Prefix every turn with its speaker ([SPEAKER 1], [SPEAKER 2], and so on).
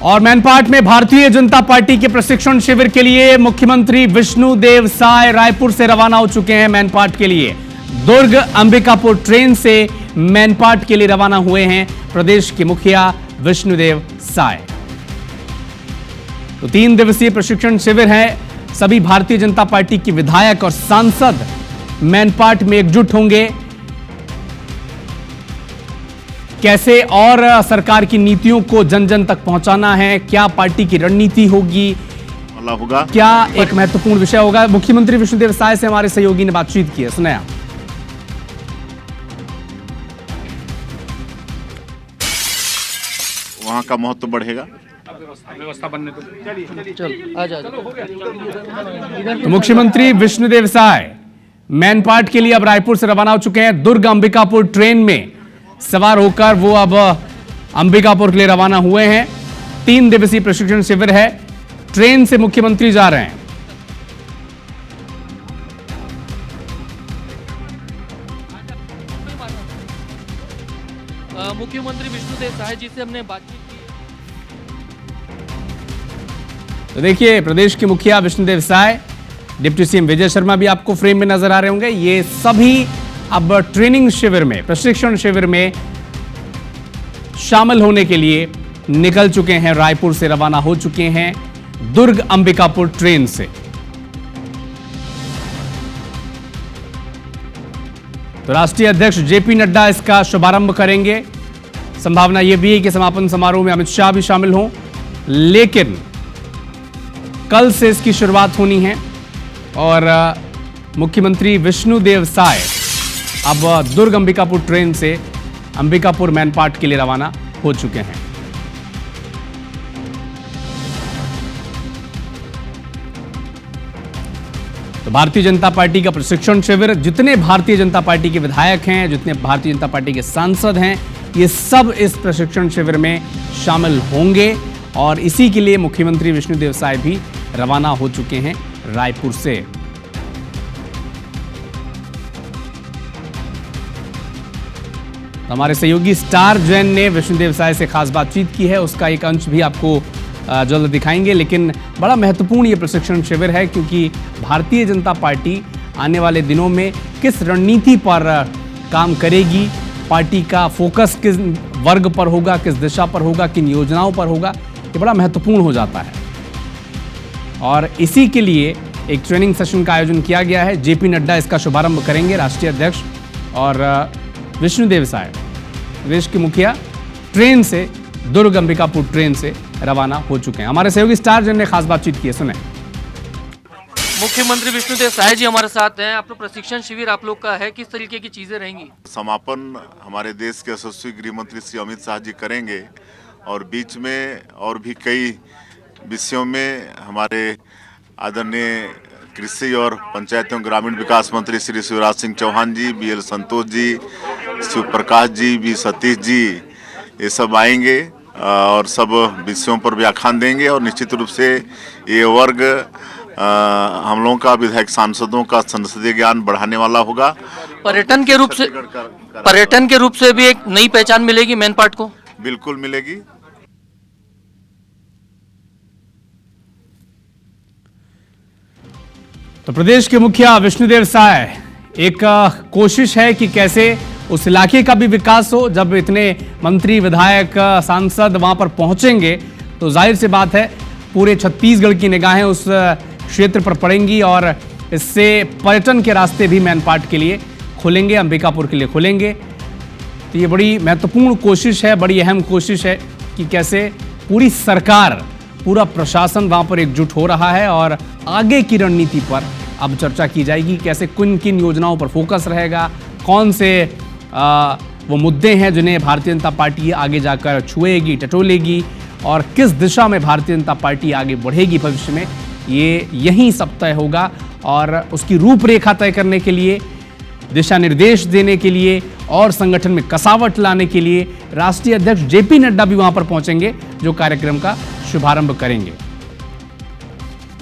[SPEAKER 1] और मैनपाट में भारतीय जनता पार्टी के प्रशिक्षण शिविर के लिए मुख्यमंत्री विष्णुदेव साय रायपुर से रवाना हो चुके हैं। मैनपाट के लिए दुर्ग अंबिकापुर ट्रेन से मैनपाट के लिए रवाना हुए हैं प्रदेश के मुखिया विष्णुदेव साय। तो 3 दिवसीय प्रशिक्षण शिविर है। सभी भारतीय जनता पार्टी के विधायक और सांसद मैनपाट में एकजुट होंगे। कैसे और सरकार की नीतियों को जन जन तक पहुंचाना है, क्या पार्टी की रणनीति होगी, क्या एक महत्वपूर्ण विषय होगा। मुख्यमंत्री विष्णुदेव साय से हमारे सहयोगी ने बातचीत की है, सुने आप।
[SPEAKER 2] वहां का महत्व बढ़ेगा।
[SPEAKER 3] व्यवस्था बनने तो
[SPEAKER 1] तो मुख्यमंत्री विष्णुदेव साय मैनपाट के लिए अब रायपुर से रवाना हो चुके हैं। दुर्ग अंबिकापुर ट्रेन में सवार होकर वो अब अंबिकापुर के लिए रवाना हुए हैं। 3 दिवसीय प्रशिक्षण शिविर है। ट्रेन से मुख्यमंत्री जा रहे हैं।
[SPEAKER 4] मुख्यमंत्री विष्णुदेव साय जी से हमने बातचीत की।
[SPEAKER 1] तो देखिए, प्रदेश के मुखिया विष्णुदेव साय, डिप्टी सीएम विजय शर्मा भी आपको फ्रेम में नजर आ रहे होंगे। ये सभी अब ट्रेनिंग शिविर में, प्रशिक्षण शिविर में शामिल होने के लिए निकल चुके हैं। रायपुर से रवाना हो चुके हैं दुर्ग अंबिकापुर ट्रेन से। तो राष्ट्रीय अध्यक्ष जेपी नड्डा इसका शुभारंभ करेंगे। संभावना यह भी है कि समापन समारोह में अमित शाह भी शामिल हों, लेकिन कल से इसकी शुरुआत होनी है। और मुख्यमंत्री विष्णुदेव साय अब दुर्ग अंबिकापुर ट्रेन से अंबिकापुर मैनपाट के लिए रवाना हो चुके हैं। तो भारतीय जनता पार्टी का प्रशिक्षण शिविर, जितने भारतीय जनता पार्टी के विधायक हैं, जितने भारतीय जनता पार्टी के सांसद हैं, ये सब इस प्रशिक्षण शिविर में शामिल होंगे। और इसी के लिए मुख्यमंत्री विष्णुदेव साय भी रवाना हो चुके हैं रायपुर से। हमारे सहयोगी स्टार जैन ने विष्णुदेव साय से खास बातचीत की है, उसका एक अंश भी आपको जल्द दिखाएंगे। लेकिन बड़ा महत्वपूर्ण ये प्रशिक्षण शिविर है, क्योंकि भारतीय जनता पार्टी आने वाले दिनों में किस रणनीति पर काम करेगी, पार्टी का फोकस किस वर्ग पर होगा, किस दिशा पर होगा, किन योजनाओं पर होगा, ये बड़ा महत्वपूर्ण हो जाता है। और इसी के लिए एक ट्रेनिंग सेशन का आयोजन किया गया है। जेपी नड्डा इसका शुभारंभ करेंगे, राष्ट्रीय अध्यक्ष, और विष्णुदेव साय प्रदेश के मुखिया ट्रेन से, दुर्ग अंबिकापुर ट्रेन से रवाना हो चुके हैं। हमारे सहयोगी स्टार जन ने खास बातचीत की है, सुने।
[SPEAKER 4] मुख्यमंत्री विष्णुदेव साय जी हमारे साथ हैं। आप लोग प्रशिक्षण शिविर आप लोग का है, किस तरीके की चीजें रहेंगी?
[SPEAKER 2] समापन हमारे देश के यशस्वी गृह मंत्री श्री अमित शाह जी करेंगे, और बीच में और भी कई विषयों में हमारे आदरणीय कृषि और पंचायत एवं ग्रामीण विकास मंत्री श्री शिवराज सिंह चौहान जी, BL संतोष जी, शिव प्रकाश जी, B सतीश जी, ये सब आएंगे और सब विषयों पर व्याख्यान देंगे। और निश्चित रूप से ये वर्ग हम लोगों का, विधायक सांसदों का संसदीय ज्ञान बढ़ाने वाला होगा।
[SPEAKER 4] पर्यटन के रूप से भी एक नई पहचान मिलेगी मैनपाट को।
[SPEAKER 2] बिल्कुल मिलेगी।
[SPEAKER 1] तो प्रदेश के मुखिया विष्णुदेव साय, एक कोशिश है कि कैसे उस इलाके का भी विकास हो। जब इतने मंत्री, विधायक, सांसद वहां पर पहुंचेंगे तो जाहिर सी बात है पूरे छत्तीसगढ़ की निगाहें उस क्षेत्र पर पड़ेंगी, और इससे पर्यटन के रास्ते भी मैनपाट के लिए खुलेंगे, अंबिकापुर के लिए खुलेंगे। तो ये बड़ी महत्वपूर्ण कोशिश है, बड़ी अहम कोशिश है कि कैसे पूरी सरकार, पूरा प्रशासन वहां पर एकजुट हो रहा है। और आगे की रणनीति पर अब चर्चा की जाएगी, कैसे किन किन योजनाओं पर फोकस रहेगा, कौन से वो मुद्दे हैं जिन्हें भारतीय जनता पार्टी आगे जाकर छुएगी, टटोलेगी, और किस दिशा में भारतीय जनता पार्टी आगे बढ़ेगी भविष्य में, ये यहीं सब तय होगा। और उसकी रूपरेखा तय करने के लिए, दिशा निर्देश देने के लिए और संगठन में कसावट लाने के लिए राष्ट्रीय अध्यक्ष जेपी नड्डा भी वहां पर पहुंचेंगे, जो कार्यक्रम का शुभारंभ करेंगे।